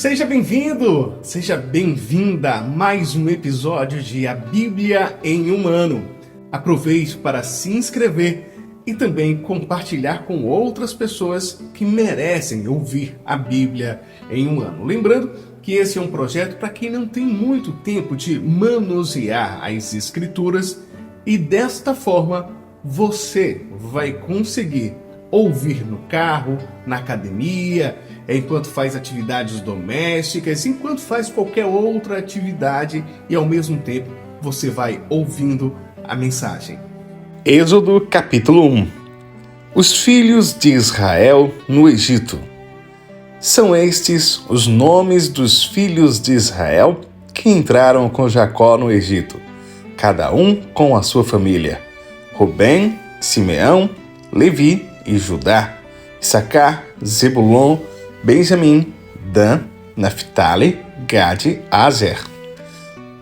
Seja bem-vindo, seja bem-vinda a mais um episódio de A Bíblia em um Ano. Aproveite para se inscrever e também compartilhar com outras pessoas que merecem ouvir a Bíblia em um ano. Lembrando que esse é um projeto para quem não tem muito tempo de manusear as Escrituras e desta forma você vai conseguir ouvir no carro, na academia, enquanto faz atividades domésticas, enquanto faz qualquer outra atividade e ao mesmo tempo você vai ouvindo a mensagem. Êxodo capítulo 1. Os filhos de Israel no Egito. São estes os nomes dos filhos de Israel que entraram com Jacó no Egito, cada um com a sua família: Rubem, Simeão, Levi e Judá, Issacar, Zebulon, Benjamim, Dan, Naftali, Gade, Aser.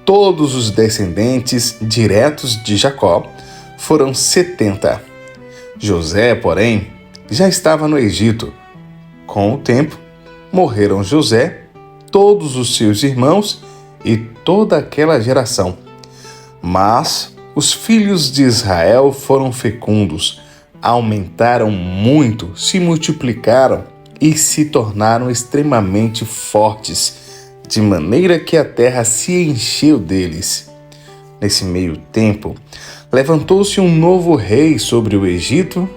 Todos os descendentes diretos de Jacó foram 70. José, porém, já estava no Egito. Com o tempo, morreram José, todos os seus irmãos e toda aquela geração. Mas os filhos de Israel foram fecundos, aumentaram muito, se multiplicaram e se tornaram extremamente fortes, de maneira que a terra se encheu deles. Nesse meio tempo, levantou-se um novo rei sobre o Egito,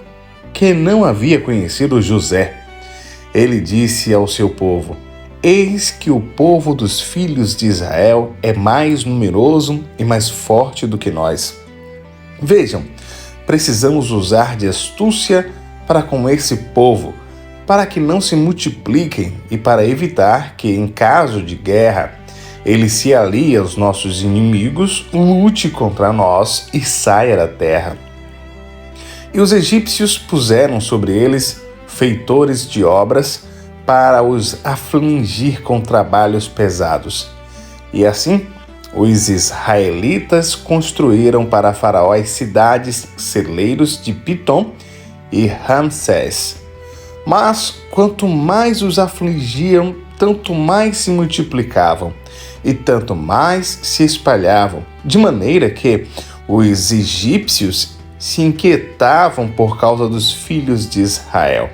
que não havia conhecido José. Ele disse ao seu povo: Eis que o povo dos filhos de Israel é mais numeroso e mais forte do que nós. Vejam, precisamos usar de astúcia para com esse povo, para que não se multipliquem e para evitar que, em caso de guerra, ele se alie aos nossos inimigos, lute contra nós e saia da terra. E os egípcios puseram sobre eles feitores de obras para os afligir com trabalhos pesados. E assim, os israelitas construíram para Faraó as cidades celeiros de Pitom e Ramsés. Mas quanto mais os afligiam, tanto mais se multiplicavam e tanto mais se espalhavam, de maneira que os egípcios se inquietavam por causa dos filhos de Israel.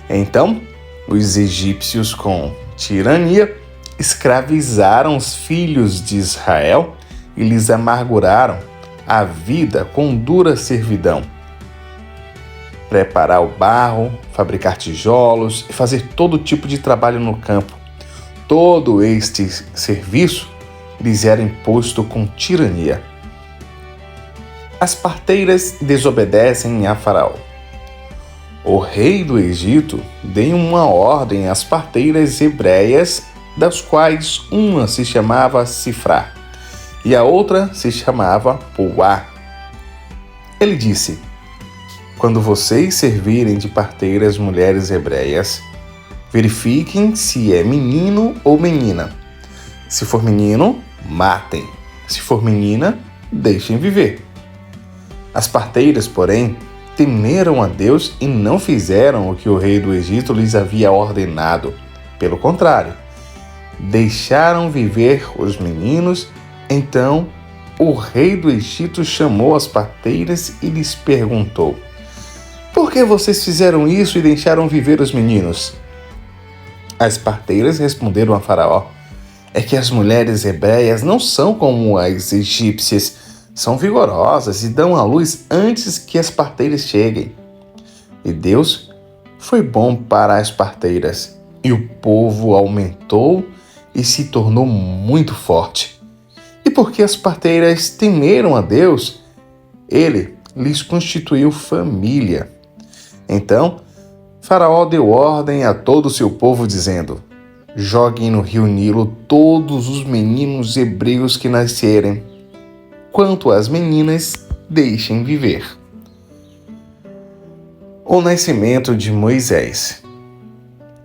Então, os egípcios, com tirania, escravizaram os filhos de Israel e lhes amarguraram a vida com dura servidão. Preparar o barro, fabricar tijolos e fazer todo tipo de trabalho no campo. Todo este serviço lhes era imposto com tirania. As parteiras desobedecem a Faraó. O rei do Egito deu uma ordem às parteiras hebreias, das quais uma se chamava Sifrá e a outra se chamava Puá. Ele disse: Quando vocês servirem de parteiras mulheres hebreias, verifiquem se é menino ou menina. Se for menino, matem. Se for menina, deixem viver. As parteiras, porém, temeram a Deus e não fizeram o que o rei do Egito lhes havia ordenado. Pelo contrário, deixaram viver os meninos. Então, o rei do Egito chamou as parteiras e lhes perguntou: Por que vocês fizeram isso e deixaram viver os meninos? As parteiras responderam a Faraó: É que as mulheres hebreias não são como as egípcias, são vigorosas e dão à luz antes que as parteiras cheguem. E Deus foi bom para as parteiras, e o povo aumentou e se tornou muito forte. E porque as parteiras temeram a Deus, ele lhes constituiu família. Então, Faraó deu ordem a todo o seu povo, dizendo: Joguem no rio Nilo todos os meninos hebreus que nascerem. Quanto às meninas, deixem viver. O nascimento de Moisés.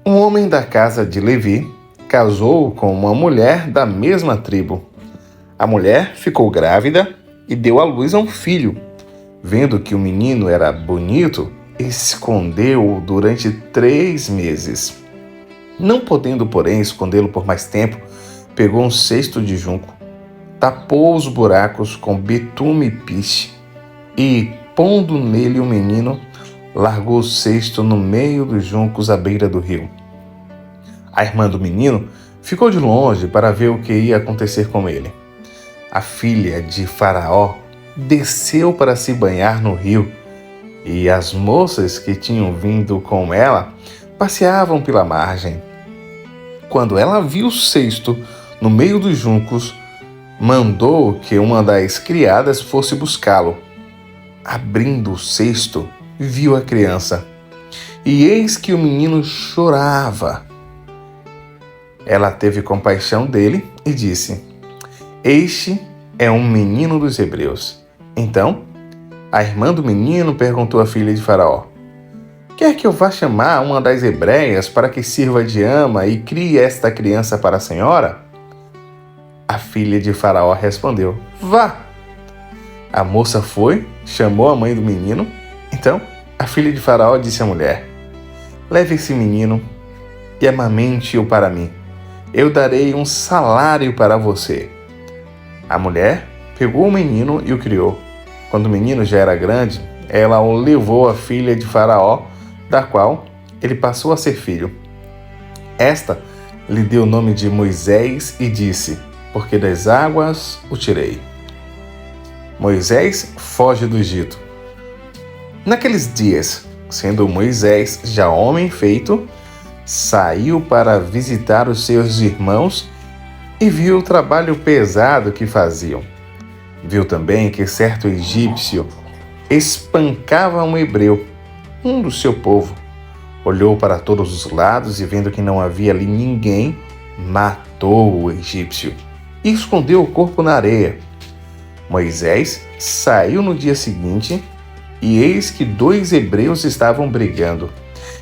Um homem da casa de Levi casou com uma mulher da mesma tribo. A mulher ficou grávida e deu à luz a um filho. Vendo que o menino era bonito, escondeu-o durante 3 meses. Não podendo, porém, escondê-lo por mais tempo, pegou um cesto de junco, tapou os buracos com betume e piche e, pondo nele o menino, largou o cesto no meio dos juncos à beira do rio. A irmã do menino ficou de longe para ver o que ia acontecer com ele. A filha de Faraó desceu para se banhar no rio, e as moças que tinham vindo com ela passeavam pela margem. Quando ela viu o cesto no meio dos juncos, mandou que uma das criadas fosse buscá-lo. Abrindo o cesto, viu a criança, e eis que o menino chorava. Ela teve compaixão dele e disse: "Este é um menino dos hebreus." Então, a irmã do menino perguntou à filha de Faraó: "Quer que eu vá chamar uma das hebreias para que sirva de ama e crie esta criança para a senhora?" A filha de Faraó respondeu: "Vá." A moça foi, chamou a mãe do menino. Então, a filha de Faraó disse à mulher: "Leve esse menino e amamente-o para mim. Eu darei um salário para você." A mulher pegou o menino e o criou. Quando o menino já era grande, ela o levou à filha de Faraó, da qual ele passou a ser filho. Esta lhe deu o nome de Moisés e disse: "Porque das águas o tirei." Moisés foge do Egito. Naqueles dias, sendo Moisés já homem feito, saiu para visitar os seus irmãos e viu o trabalho pesado que faziam. Viu também que certo egípcio espancava um hebreu, um do seu povo. Olhou para todos os lados e, vendo que não havia ali ninguém, matou o egípcio e escondeu o corpo na areia. Moisés saiu no dia seguinte e eis que 2 hebreus estavam brigando.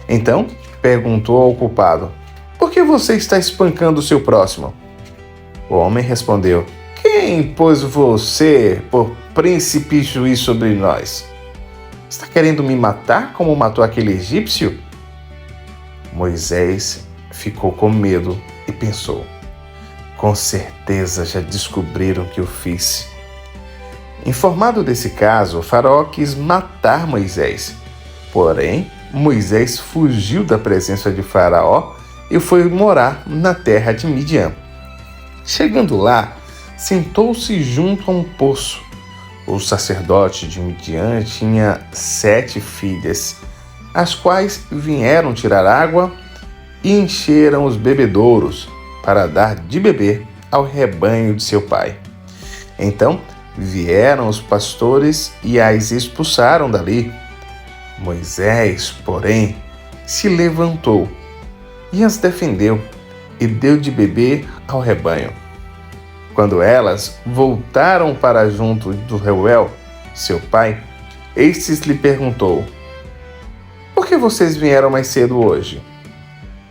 Então perguntou ao culpado: "Por que você está espancando o seu próximo?" O homem respondeu: "Quem pôs você por príncipe e juiz sobre nós? Está querendo me matar como matou aquele egípcio?" Moisés ficou com medo e pensou: "Com certeza já descobriram o que eu fiz." Informado desse caso, o Faraó quis matar Moisés. Porém, Moisés fugiu da presença de Faraó e foi morar na terra de Midian. Chegando lá, sentou-se junto a um poço. O sacerdote de Midian tinha 7 filhas, as quais vieram tirar água e encheram os bebedouros para dar de beber ao rebanho de seu pai. Então vieram os pastores e as expulsaram dali. Moisés, porém, se levantou e as defendeu e deu de beber ao rebanho. Quando elas voltaram para junto do Reuel, seu pai, estes lhe perguntou: "Por que vocês vieram mais cedo hoje?"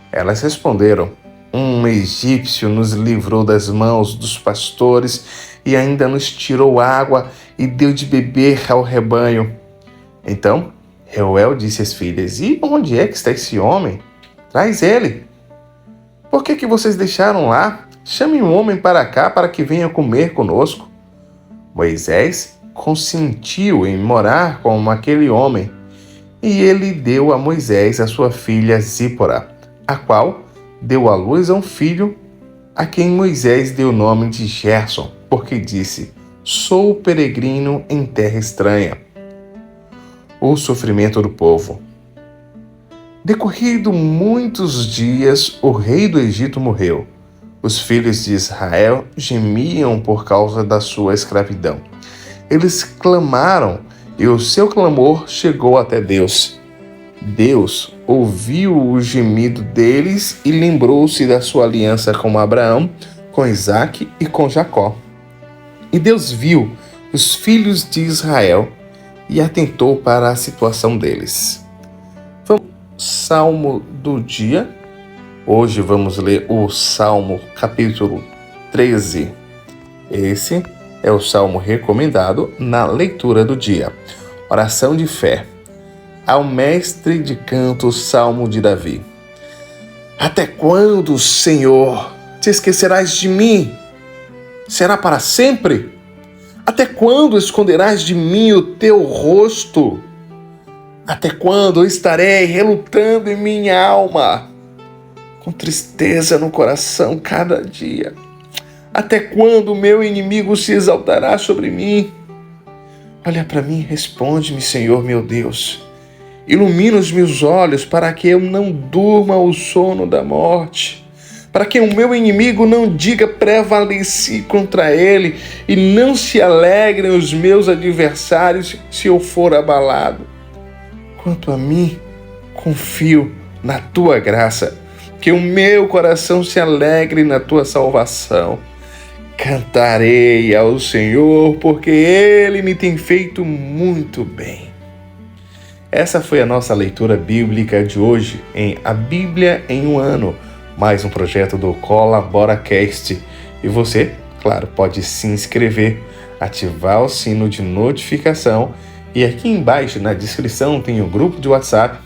Elas responderam: "Um egípcio nos livrou das mãos dos pastores e ainda nos tirou água e deu de beber ao rebanho." Então Reuel disse às filhas: "E onde é que está esse homem? Traz ele. Por que vocês deixaram lá? Chame um homem para cá para que venha comer conosco." Moisés consentiu em morar com aquele homem, e ele deu a Moisés a sua filha Zípora, a qual deu à luz a um filho, a quem Moisés deu o nome de Gerson, porque disse: "Sou peregrino em terra estranha." O sofrimento do povo. Decorrido muitos dias, o rei do Egito morreu. Os filhos de Israel gemiam por causa da sua escravidão. Eles clamaram e o seu clamor chegou até Deus. Deus ouviu o gemido deles e lembrou-se da sua aliança com Abraão, com Isaque e com Jacó. E Deus viu os filhos de Israel e atentou para a situação deles. Vamos ao Salmo do dia. Hoje vamos ler o Salmo capítulo 13. Esse é o salmo recomendado na leitura do dia. Oração de fé. Ao mestre de canto, Salmo de Davi. Até quando, Senhor, te esquecerás de mim? Será para sempre? Até quando esconderás de mim o teu rosto? Até quando eu estarei relutando em minha alma, com tristeza no coração cada dia? Até quando o meu inimigo se exaltará sobre mim? Olha para mim e responde-me, Senhor meu Deus. Ilumina os meus olhos para que eu não durma o sono da morte, para que o meu inimigo não diga prevaleci contra ele e não se alegrem os meus adversários se eu for abalado. Quanto a mim, confio na tua graça, que o meu coração se alegre na tua salvação. Cantarei ao Senhor, porque Ele me tem feito muito bem. Essa foi a nossa leitura bíblica de hoje em A Bíblia em um Ano, mais um projeto do ColaboraCast. E você, claro, pode se inscrever, ativar o sino de notificação e aqui embaixo na descrição tem o grupo de WhatsApp,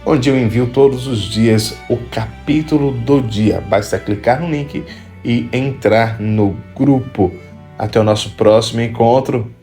onde eu envio todos os dias o capítulo do dia. Basta clicar no link e entrar no grupo. Até o nosso próximo encontro.